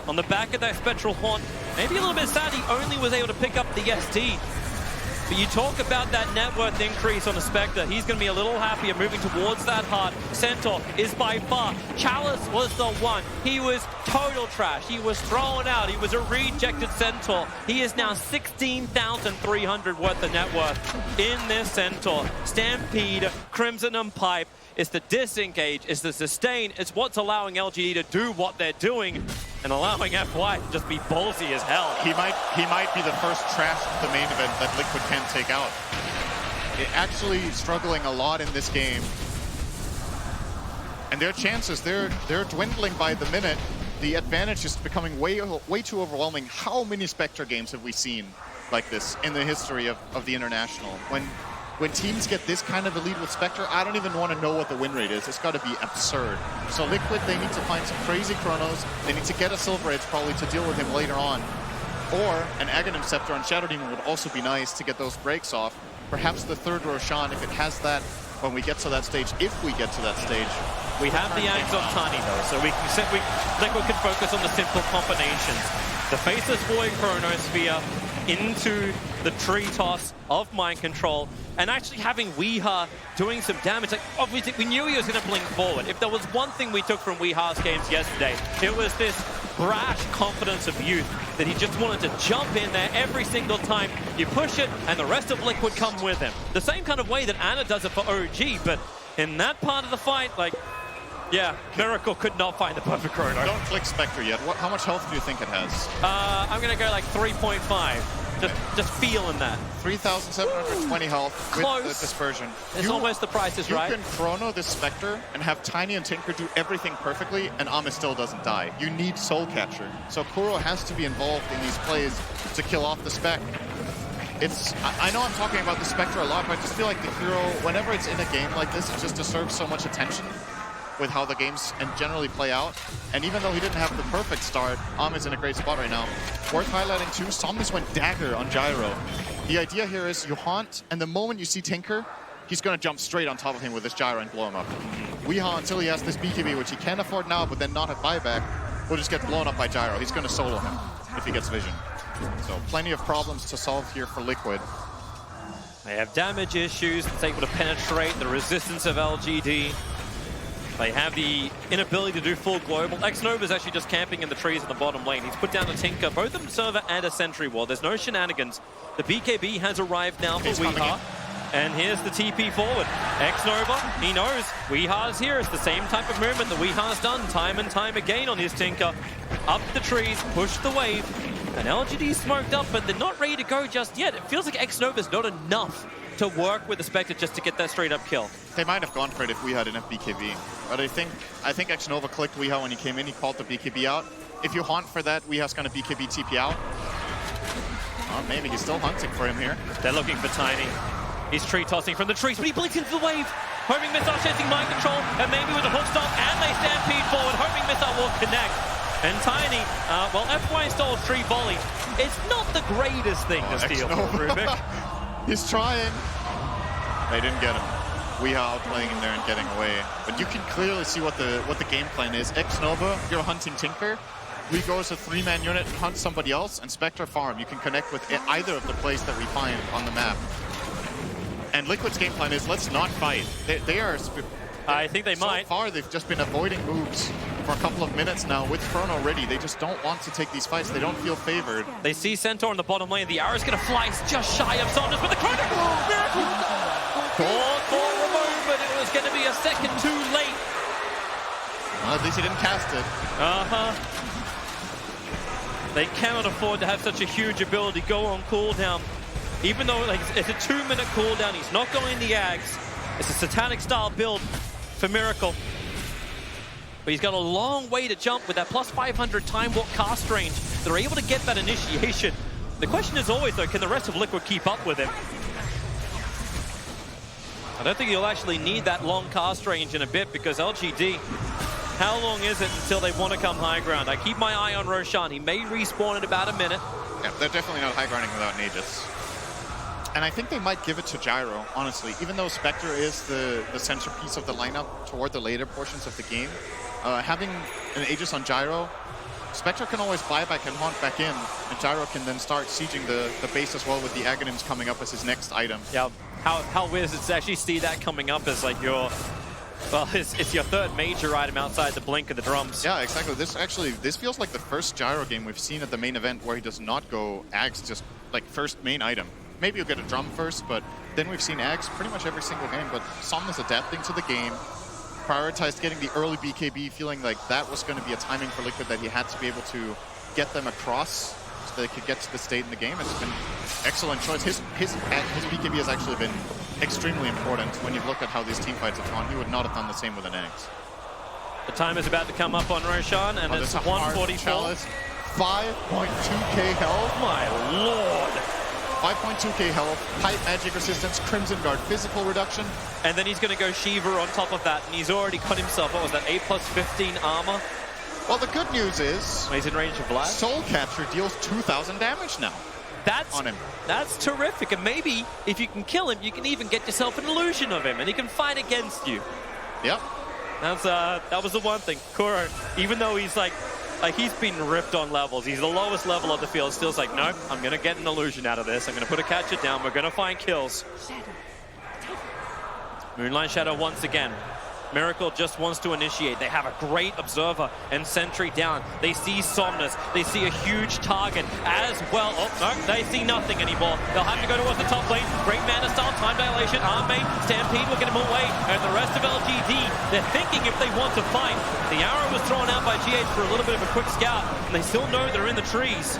on the back of that Spectral Haunt. Maybe a little bit sad he only was able to pick up the SD. But you talk about that net worth increase on the Spectre. He's going to be a little happier moving towards that heart. Centaur is by far. Chalice was the one. He was total trash. He was thrown out. He was a rejected Centaur. He is now 16,300 worth of net worth in this Centaur. Stampede, Crimson and Pipe. It's the disengage, it's the sustain, it's what's allowing LGD to do what they're doing and allowing FY to just be ballsy as hell. He might be the first trash of the main event that Liquid can take out. Actually struggling a lot in this game. And their chances, they're dwindling by the minute. The advantage is becoming way too overwhelming. How many Spectre games have we seen like this in the history of the International? When teams get this kind of a lead with Spectre, I don't even want to know what the win rate is. It's got to be absurd. So Liquid, they need to find some crazy Chronos. They need to get a Silver Edge probably to deal with him later on. Or an Aghanim Scepter on Shadow Demon would also be nice to get those breaks off. Perhaps the third Roshan, if it has that when we get to that stage, if we get to that stage. We have the Ags of Tiny though, so Liquid can focus on the simple combinations. The Faceless Void Chronosphere into the tree toss of Mind Control, and actually having Weehaw doing some damage. Like, obviously, we knew he was going to blink forward. If there was one thing we took from Weehaw's games yesterday, it was this brash confidence of youth that he just wanted to jump in there every single time. You push it, and the rest of Liquid come with him. The same kind of way that Anna does it for OG, but in that part of the fight, like, yeah, Miracle could not find the perfect Chrono. Don't click Spectre yet. How much health do you think it has? I'm going to go like 3.5. Just feeling that. 3,720 health Close. with the dispersion. It's almost the price is right. You can Chrono this Spectre and have Tiny and Tinker do everything perfectly, and Ame still doesn't die. You need Soul Catcher. So Kuro has to be involved in these plays to kill off the Spec. I know I'm talking about the Spectre a lot, but I just feel like the hero, whenever it's in a game like this, it just deserves so much attention with how the games and generally play out. And even though he didn't have the perfect start, Ame's in a great spot right now. Worth highlighting too, Somnus went Dagger on Gyro. The idea here is you haunt, and the moment you see Tinker, he's going to jump straight on top of him with this Gyro and blow him up. Weehaw, until he has this BKB, which he can afford now, but then not at buyback, will just get blown up by Gyro. He's going to solo him if he gets vision. So plenty of problems to solve here for Liquid. They have damage issues. It's able to penetrate the resistance of LGD. They have the inability to do full global. Xnova's actually just camping in the trees in the bottom lane. He's put down a Tinker, both a Server and a Sentry Wall. There's no shenanigans. The BKB has arrived now for Weehaw. And here's the TP forward. Xnova, he knows Weehaw's here. It's the same type of movement that Weehaw's done time and time again on his Tinker. Up the trees, push the wave. And LGD smoked up, but they're not ready to go just yet. It feels like Xnova's not enough to work with the Spectre just to get that straight up kill. They might have gone for it if we had enough BKB. But I think Xnova clicked Weehaw when he came in. He called the BKB out. If you haunt for that, Weeha's going to BKB TP out. Oh, maybe he's still hunting for him here. They're looking for Tiny. He's tree tossing from the trees, but he blinks into the wave. Homing Missile chasing Mind Control, and maybe with a hook stop, and they stampede forward. Homing Missile will connect. And Tiny, well, FY stole 3 volleys. It's not the greatest thing to steal from Rubik. He's trying. They didn't get him. We are outplaying him there and getting away. But you can clearly see what the game plan is. X-Nova, you're hunting Tinker. We go as a 3-man unit and hunt somebody else, and Spectre farm. You can connect with either of the plays that we find on the map. And Liquid's game plan is, let's not fight. They are... I think they might. So far, they've just been avoiding moves for a couple of minutes now with Chrono ready. They just don't want to take these fights. They don't feel favored. They see Centaur in the bottom lane. The arrow's going to fly just shy of Saunders, but the Chrono... Miracle! Thought for a moment it was going to be a second too late. Well, at least he didn't cast it. They cannot afford to have such a huge ability go on cooldown. Even though like, it's a 2-minute cooldown, he's not going the Ags. It's a Satanic style build for Miracle. But he's got a long way to jump with that plus 500 time walk cast range. They're able to get that initiation. The question is always though, can the rest of Liquid keep up with him? I don't think he'll actually need that long cast range in a bit because LGD, how long is it until they want to come high ground? I keep my eye on Roshan. He may respawn in about a minute. Yeah, they're definitely not high grounding without Nagus. And I think they might give it to Gyro, honestly. Even though Spectre is the centerpiece of the lineup toward the later portions of the game, having an Aegis on Gyro, Spectre can always buy back and haunt back in, and Gyro can then start sieging the base as well with the Aghanims coming up as his next item. Yeah, how weird is it to actually see that coming up as like your... Well, it's your third major item outside the blink of the drums. Yeah, exactly. This feels like the first Gyro game we've seen at the main event where he does not go Ags just like first main item. Maybe you'll get a drum first, but then we've seen Ags pretty much every single game. But Somna's adapting to the game, prioritized getting the early BKB, feeling like that was going to be a timing for Liquid that he had to be able to get them across so they could get to the state in the game. It's been excellent choice. His BKB has actually been extremely important when you look at how these team fights have gone. He would not have done the same with an Ags. The time is about to come up on Roshan, and it's 144. 5.2k health. My lord. 5.2k health, Pipe Magic Resistance, Crimson Guard Physical Reduction. And then he's going to go Shiva on top of that, and he's already cut himself, what was that, 8 plus 15 armor? Well, the good news is... He's in range of blast. Soul Capture deals 2,000 damage now on him. That's terrific, and maybe if you can kill him, you can even get yourself an illusion of him, and he can fight against you. Yep. That was the one thing. Kuro, even though he's like he's been ripped on levels. He's the lowest level of the field. Still's like, nope, I'm going to get an illusion out of this. I'm going to put a catcher down. We're going to find kills. Moonlight Shadow once again. Miracle just wants to initiate. They have a great observer and sentry down. They see Somnus. They see a huge target as well. Oh, no, they see nothing anymore. They'll have to go towards the top lane. Great mana style, time dilation, arm main, Stampede will get him away. And the rest of LGD, they're thinking if they want to fight. The arrow was thrown out by GH for a little bit of a quick scout, and they still know they're in the trees.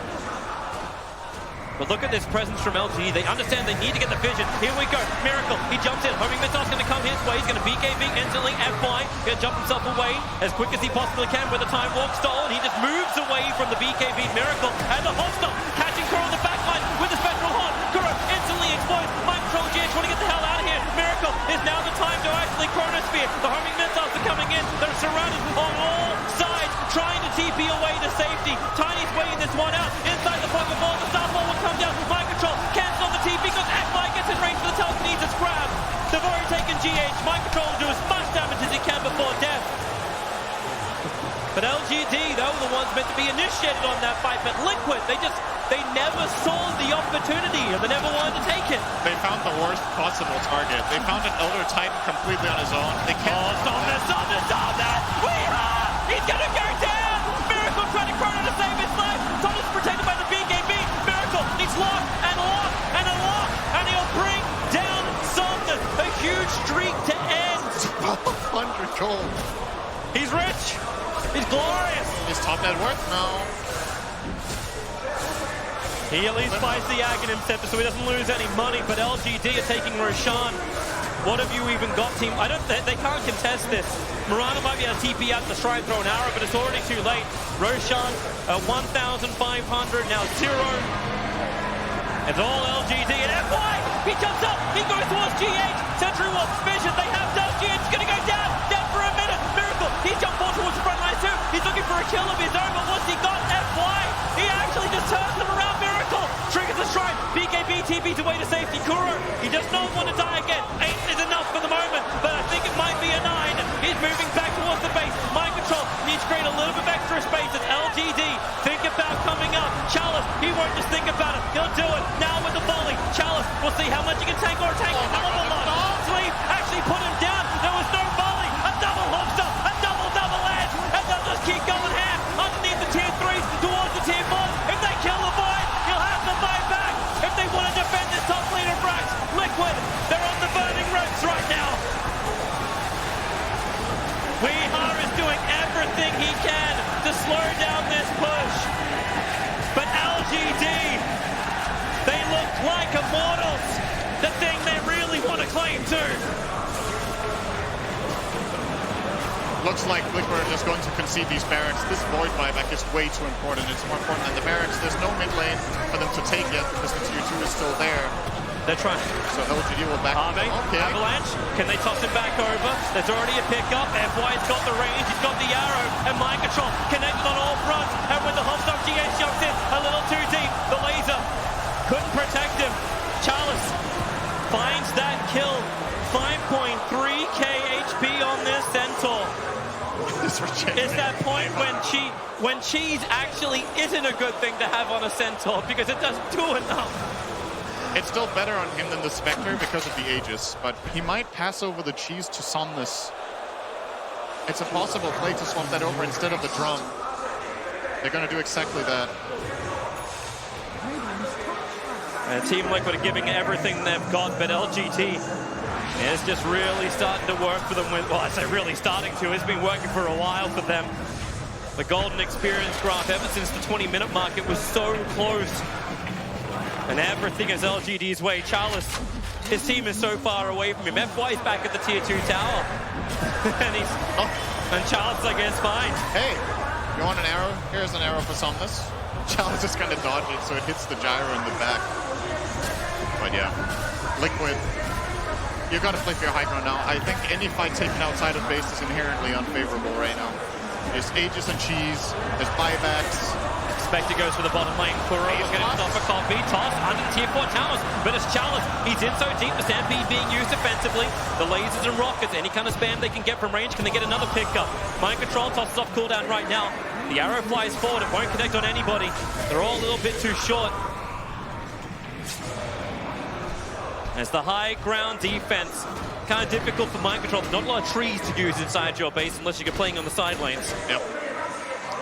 But look at this presence from LGD. They understand they need to get the vision. Here we go. Miracle. He jumps in. Homing missile's going to come his way. He's going to BKB instantly. FY. Going to jump himself away as quick as he possibly can with the time walk stolen. He just moves away from the BKB Miracle. And the hostile catching Kuro on the backline with the spectral haunt. Kuro instantly explodes. Mind control GH want to get the hell out of here. Miracle is now the time to actually Chronosphere. The homing missiles are coming in. They're surrounded on all sides, trying to TP away to safety. Tiny's waiting this one out. Inside the pocket ball, the Starfall will come down. Mind control, cancel on the TP because FY gets in range for the telekinesis grab. They've already taken GH. Mind control will do as much damage as he can before death. But LGD, they were the ones meant to be initiated on that fight. But Liquid, they never saw the opportunity and they never wanted to take it. They found the worst possible target. They found an Elder Titan completely on his own. They can't... Oh, stop that! He's gonna go down! Miracle trying to Chrono to save his life! Thomas protected by the BKB! Miracle needs lock, and he'll bring down Somnus! A huge streak to end! 100 gold. He's rich! He's glorious! Is top net worth? No. He at least buys the Aghanim Scepter so he doesn't lose any money, but LGD are taking Roshan. What have you even got, team? They can't contest this. Mirana might be able to TP out the Shrine, throw an arrow, but it's already too late. Roshan at 1,500, now 0. It's all LGD, and FY! He jumps up, he goes towards GH. Sentry Walk, Vision, they have done. GH is going to go down for a minute. Miracle, he's jumped forward towards the front line. 2. He's looking for a kill of his own, but what's he got? FY! He actually just turns them around. Miracle! Triggers the strike. BKB TP's away to safety. Kuro, he does not want to die again. 8 is enough for the moment, but I think it might be a 9. He's moving back towards the base. Mind control needs to create a little bit of extra space as LGD think about coming up. Chalice, he won't just think about it. He'll do it now with the volley. Chalice, we'll see how much he can take or take a hell of a lot. Sleep actually put him down. There was no volley. A double hookster, a double edge, and they'll just keep going ham underneath the tier 3s towards the tier 4s. If they kill the Void, he'll have to fight back. If they want to defend this top leader Brax, Liquid, they're on the burning ropes right now. Weehar is doing everything he can to slow down this push. But LGD, they look like immortals. The thing they really want to claim to. Looks like Liquid are just going to concede these barracks. This Void buyback is way too important. It's more important than the barracks. There's no mid lane for them to take yet because the tier 2 is still there. They're trying. So LGD will back. Okay. Avalanche, can they toss him back over? There's already a pickup. FY's got the range, he's got the arrow, and mind control connected on all fronts. And when the Hostile GS jumps in a little too deep, the laser couldn't protect him. Chalice finds that kill. 5.3k HP on this Centaur. It's that point when cheese actually isn't a good thing to have on a Centaur because it doesn't do enough. It's still better on him than the Spectre because of the Aegis, but he might pass over the cheese to Somnus. It's a possible play to swap that over instead of the drum. They're going to do exactly that. Team Liquid are giving everything they've got, but LGT is just really starting to work for them. Well, I say really starting to. It's been working for a while for them. The golden experience graph ever since the 20-minute mark, it was so close. And everything is LGD's way. Chalice, his team is so far away from him. FY's back at the tier 2 tower. And Chalice, I guess, fine. Hey, you want an arrow? Here's an arrow for Somnus. Chalice just kind of dodged it, so it hits the gyro in the back. But yeah, Liquid, you've got to play for your high ground now. I think any fight taken outside of base is inherently unfavorable right now. There's Aegis and cheese, there's buybacks. Spectre goes for the bottom lane. Kuro is getting himself a copy. Toss under the tier 4 towers. But it's Chalice. He's in so deep. The Stampede being used defensively. The lasers and rockets. Any kind of spam they can get from range. Can they get another pickup? Mind control tosses off cooldown right now. The arrow flies forward. It won't connect on anybody. They're all a little bit too short. As the high ground defense. Kind of difficult for mind control. There's not a lot of trees to use inside your base unless you're playing on the side lanes. Yep.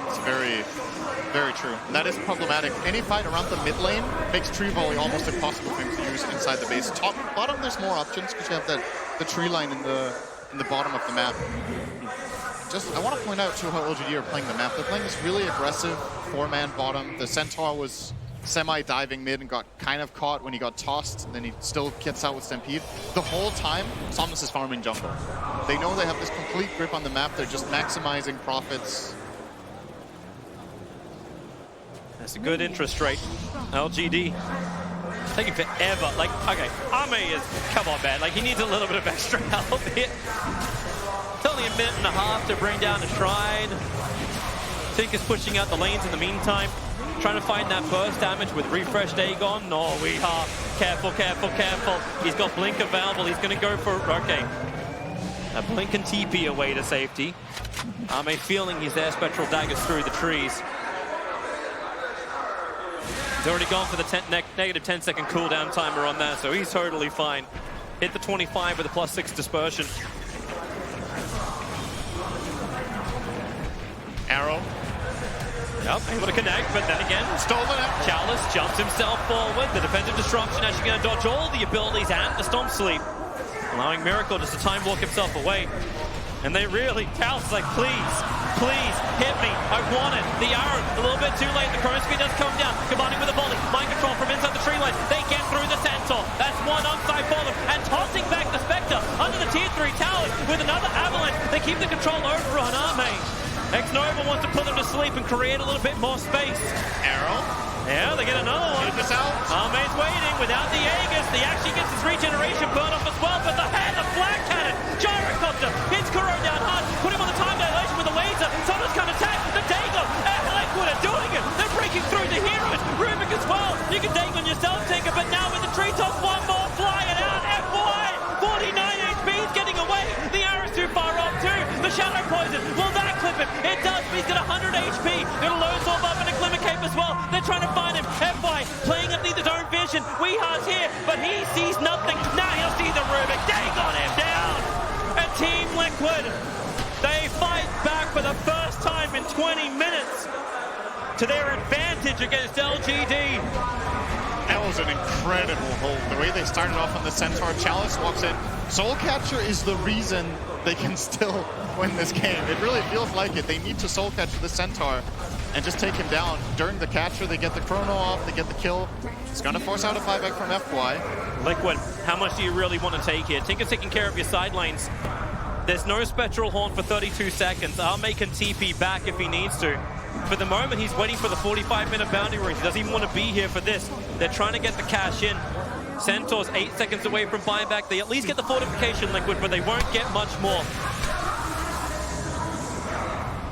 It's very true. And that is problematic. Any fight around the mid lane makes tree volley almost impossible for him to use inside the base. Top, bottom, there's more options because you have the tree line in the bottom of the map. Just, I want to point out too how LGD are playing the map. They're playing this really aggressive 4-man bottom. The Centaur was semi-diving mid and got kind of caught when he got tossed, and then he still gets out with Stampede. The whole time, Somnus is farming jungle. They know they have this complete grip on the map. They're just maximizing profits. That's a good interest rate. LGD taking forever. Like, okay, Ame is, come on, man. Like, he needs a little bit of extra help here. It's only a minute and a half to bring down a shrine. Tink is pushing out the lanes in the meantime. Trying to find that burst damage with refreshed Aegon. No, Weehar. Careful, careful, careful. He's got Blink available. He's going to go for, okay. A Blink and TP away to safety. Ame feeling he's there. Spectral daggers through the trees. He's already gone for the negative 10-second cooldown timer on that, so he's totally fine. Hit the 25 with a +6 dispersion. Arrow. Yep, able to connect, but then again, stolen it. Chalice jumps himself forward. The defensive disruption actually going to dodge all the abilities and the Stomp Sleep, allowing Miracle just to time walk himself away. And they really, Chalice is like, please, please, hit me. I want it. The arrow, a little bit too late. The current speed does come down, combining with a volley. Mind control from inside the tree line. They get through the Centaur. That's one upside for them. And tossing back the Spectre under the tier 3 towers with another avalanche. They keep the control over on Ame. X-Nova wants to put them to sleep and create a little bit more space. Arrow. Yeah, they get another one. This out. Ame's waiting without the Aegis. He actually gets his regeneration burn off as well, but the head, the flag cannon, gyrocopter, hits Kuro down hard, put him on the time dilation with the laser, Somnus can't attack. The Dagon and Liquid are doing it. They're breaking through the heroes. Rubik as well. You can Dagon yourself, Tinker, but now with the treetops, one more flying out. FY 49 HP is getting away. The arrow's too far off too. The shadow poison. Will that clip him? It does. But he's got 100 HP. Got a low orb up and a glimmer cape as well. They're trying to find him. FY playing up his own vision. Weeha's here, but he sees nothing. Now he'll see the Rubik. Dagon him down. And Team Liquid, they fight back for the first time in 20 minutes to their advantage against LGD. That was an incredible hold. The way they started off on the Centaur, Chalice walks in. Soul Catcher is the reason they can still win this game. It really feels like it. They need to Soul Catcher the Centaur and just take him down. During the capture, they get the chrono off, they get the kill. It's gonna force out a 5x from FY. Liquid, how much do you really want to take here? Tinker's taking care of your side lanes. There's no Spectral Horn for 32 seconds. Arme can TP back if he needs to. For the moment, he's waiting for the 45-minute boundary race. He doesn't even want to be here for this. They're trying to get the cash in. Centaur's 8 seconds away from buyback. They at least get the fortification, Liquid, but they won't get much more.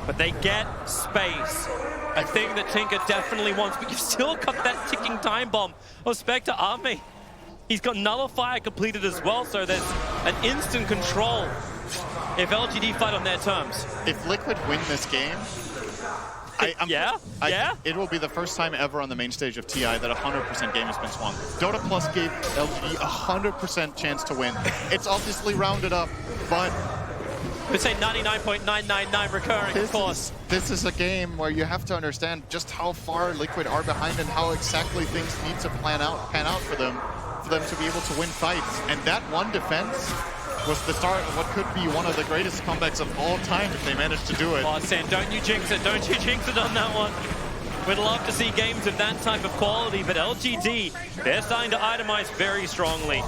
But they get space. A thing that Tinker definitely wants, but you've still got that ticking time bomb of Spectre Arme. He's got Nullifier completed as well, so there's an instant control if LGD fight on their terms. If Liquid win this game, it will be the first time ever on the main stage of TI that 100% game has been swung. Dota Plus gave LGD 100% chance to win. It's obviously rounded up, but Could say 99.999 recurring, of course. This is a game where you have to understand just how far Liquid are behind and how exactly things need to pan out for them to be able to win fights. And that one defense was the start of what could be one of the greatest comebacks of all time if they managed to do it. Oh, Sam, don't you jinx it. Don't you jinx it on that one. We'd love to see games of that type of quality, but LGD, they're starting to itemize very strongly.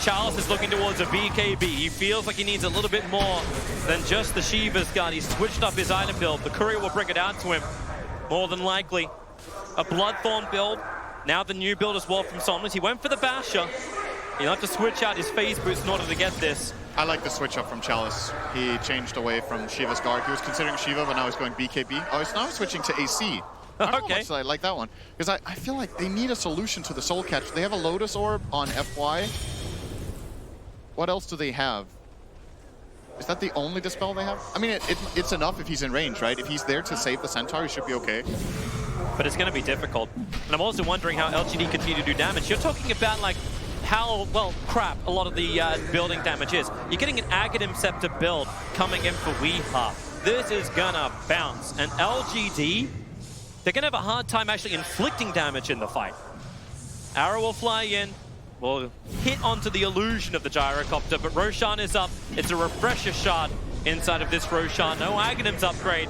Charles is looking towards a BKB. He feels like he needs a little bit more than just the Shiva's gun. He's switched up his item build. The courier will bring it out to him, more than likely. A Bloodthorn build. Now the new build as well from Somnus. He went for the Basher. He'll have to switch out his phase boots in order to get this. I like the switch up from Chalice. He changed away from Shiva's guard. He was considering Shiva, but now he's going BKB. Oh, he's now switching to AC. Okay. I like that one. Because I feel like they need a solution to the Soul Catch. They have a Lotus Orb on FY. What else do they have? Is that the only Dispel they have? I mean, it's enough if he's in range, right? If he's there to save the Centaur, he should be okay. But it's going to be difficult. And I'm also wondering how LGD continue to do damage. You're talking about, like, how, well, crap a lot of the building damage is. You're getting an Aghanim Scepter build coming in for Weeha. This is going to bounce. And LGD, they're going to have a hard time actually inflicting damage in the fight. Arrow will fly in. Will hit onto the illusion of the gyrocopter, but Roshan is up. It's a refresher shard inside of this Roshan. No Aghanim's upgrade.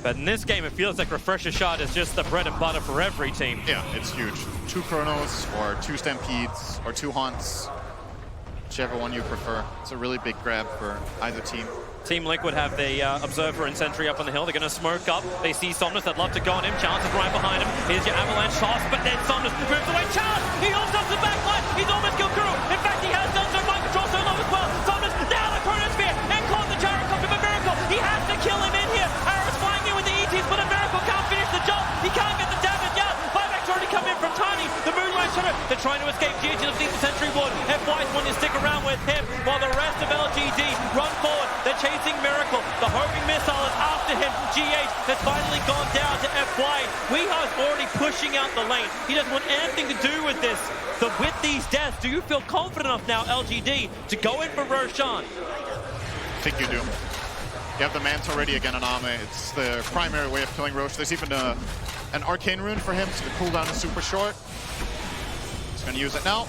But in this game, it feels like refresher shard is just the bread and butter for every team. Yeah, it's huge. 2 Chronos, or 2 Stampedes, or 2 Haunts. Whichever one you prefer. It's a really big grab for either team. Team Liquid have the Observer and Sentry up on the hill. They're going to smoke up. They see Somnus. They'd love to go on him. Chance is right behind him. Here's your Avalanche toss, but then Somnus moves away. Chance! He also does the backline. He's almost killed Kuro. In fact, he has done so. Mind control so low as well. Somnus now the Chronosphere and caught the gyrocopter of a Miracle. He has to kill him in here. Arrow's flying in with the ETs, but a Miracle can't finish the job. He can't get the damage out. Buyback's already come in from Tiny. The Moonlight Shadow. They're trying to escape. GH has seen the Sentry Ward. FY's wanting to stick around with him while the rest of LGD run forward. They're chasing Miracle. The homing missile is after him. GH has finally gone down to FY. Weeha's already pushing out the lane. He doesn't want anything to do with this. But with these deaths, do you feel confident enough now, LGD, to go in for Roshan? I think you do. You have the Manta ready again on Ame. It's the primary way of killing Roche. There's even an Arcane Rune for him, so the cooldown is super short. He's going to use it now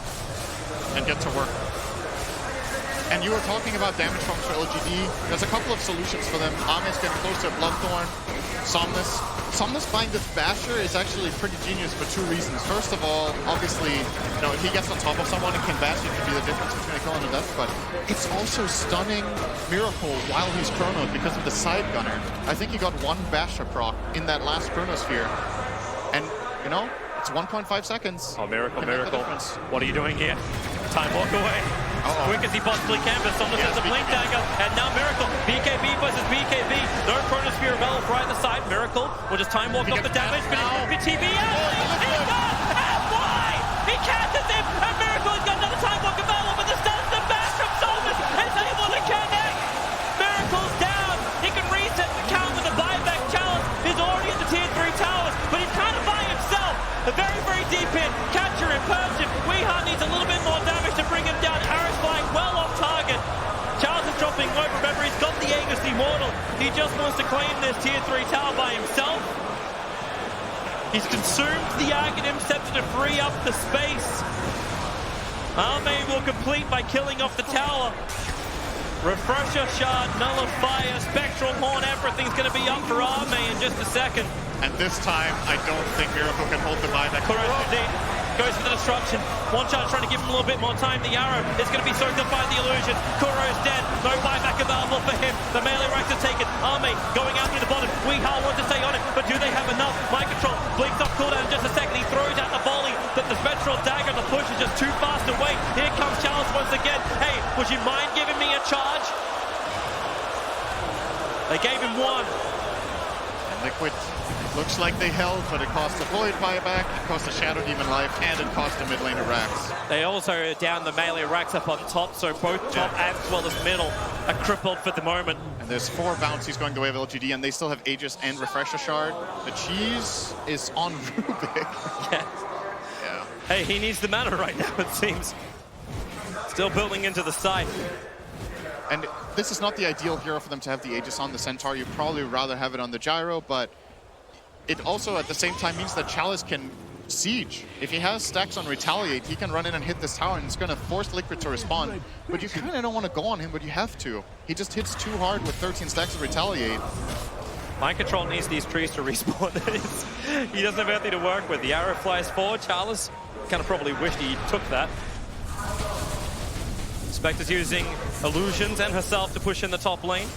and get to work. And you were talking about damage bumps for LGD. There's a couple of solutions for them. Ame's getting close to a Bloodthorn. Somnus. Somnus buying this Basher is actually pretty genius for 2 reasons. First of all, obviously, you know, if he gets on top of someone and can bash, it can be the difference between a kill and a death, but it's also stunning Miracle while he's chronoed because of the side gunner. I think he got 1 Basher proc in that last Chronosphere. And, you know, it's 1.5 seconds. Oh, Miracle. What are you doing here? Time walk away. quick as he possibly can, but Somnus has a blink dagger, and now Miracle, BKB versus BKB, no Chronosphere of Elf right the side, Miracle will just time walk off the damage, but it's BTB out, he's gone, and why? He catches him, and Miracle has got another time walk of Elf, but the stuns the back from Somnus, is able to connect, Miracle's down, he can reset the count with a buyback challenge, he's already at the tier 3 towers, but he's kind of by himself, a very, very deep in, capture in person, Weehaw needs a little bit more damage to bring him down, arrows flying well off target, Charles is dropping low, remember he's got the Aegis Immortal, he just wants to claim this tier 3 tower by himself, he's consumed the Aghanim Scepter to free up the space, Arme will complete by killing off the tower, Refresher Shard, Nullifier, Spectral Horn, everything's going to be up for Arme in just a second. And this time, I don't think Miracle can hold the buyback. Goes for the disruption. One shot trying to give him a little bit more time. The arrow is going to be soaked up by the illusion. Kuro's dead. No buyback available for him. The melee ranks are taken. Arme going out near the bottom. Weehaw wants to stay on it, but do they have enough? Mind control. Blinks off cooldown in just a second. He throws out the volley. But the spectral dagger, the push is just too fast away. Here comes Charles once again. Hey, would you mind giving me a charge? They gave him one. And Liquid looks like they held, but it cost a Void buyback, it cost a Shadow Demon life, and it cost a mid laner Rax. They also down the melee Rax up on top, so both top as well as middle are crippled for the moment. And there's 4 bounties going the way of LGD, and they still have Aegis and Refresher Shard. The cheese is on Rubik. Yeah. Hey, he needs the mana right now, it seems. Still building into the side. And this is not the ideal hero for them to have the Aegis on the Centaur. You'd probably rather have it on the Gyro, but it also at the same time means that Chalice can siege. If he has stacks on Retaliate, he can run in and hit this tower, and it's going to force Liquid to respond. But you kind of don't want to go on him, but you have to. He just hits too hard with 13 stacks of Retaliate. Mind Control needs these trees to respawn. He doesn't have anything to work with. The arrow flies forward. Chalice kind of probably wished he took that. Spectre's using illusions and herself to push in the top lane.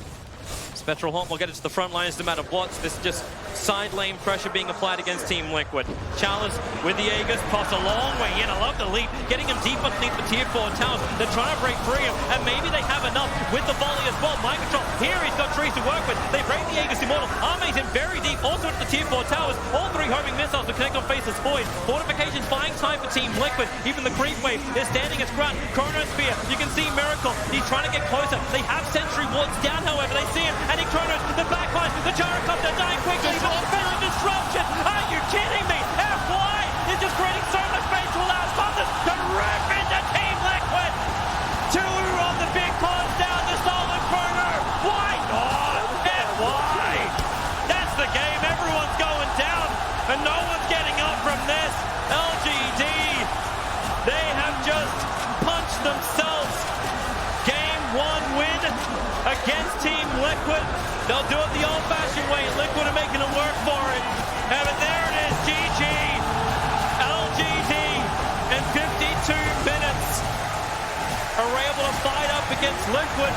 Spectral Haunt will get it to the front lines no matter what. This is just side lane pressure being applied against Team Liquid. Chalice with the Aegis, pops a long way in. I love the leap, getting him deep underneath the tier 4 towers. They're trying to break free him, and maybe they have enough with the volley as well. Mind Control, here he's got trees to work with. They break the Aegis Immortal. Arme's in very deep, also at the tier 4 towers. All 3 homing missiles to connect on Faceless Void. Fortifications buying time for Team Liquid. Even the creep wave is standing its ground. Chronosphere, you can see Miracle. He's trying to get closer. They have Sentry wards down, however. They see him, and he Chronos, the backline, the gyrocopter dying quickly, but there's a disruption. Are you kidding me? FY is just creating so much space to allow Somnus to rip into Team Liquid. 2 on the big pawns down the stolen Chrono. Why not? FY. That's the game. Everyone's going down, and no one's getting up from this. LGD, they have just punched themselves. Game 1 win against Team Liquid. They'll do it the old-fashioned way. Liquid are making them work for it. And there it is, GG. LGD in 52 minutes are able to fight up against Liquid.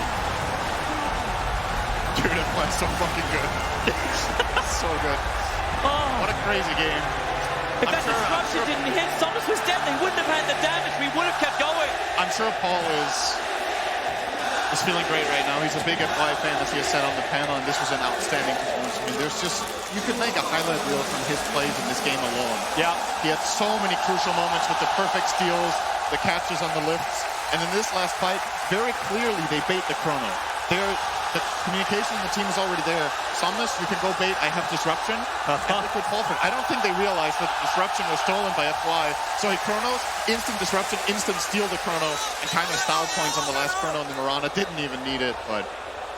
Dude, that was so fucking good. So good. Oh. What a crazy game. If that disruption didn't hit, Somnus was dead. They wouldn't have had the damage. We would have kept going. I'm sure Paul is feeling great right now. He's a big FY fan, as he has said on the panel, and this was an outstanding performance. I mean, there's just, you could make a highlight reel from his plays in this game alone. Yeah. He had so many crucial moments with the perfect steals, the catches on the lifts, and in this last fight, very clearly they bait the Chrono. The communication in the team is already there. Somnus, you can go bait, I have disruption, and Liquid fall for it. I don't think they realized that the disruption was stolen by FY. So he Chronos, instant disruption, instant steal the Chrono, and kind of style points on the last Chrono, and the Mirana didn't even need it, but...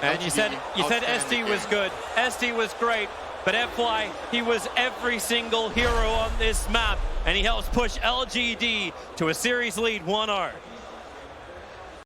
And you said SD was good. SD was great, but FY, he was every single hero on this map, and he helps push LGD to a series lead 1-0.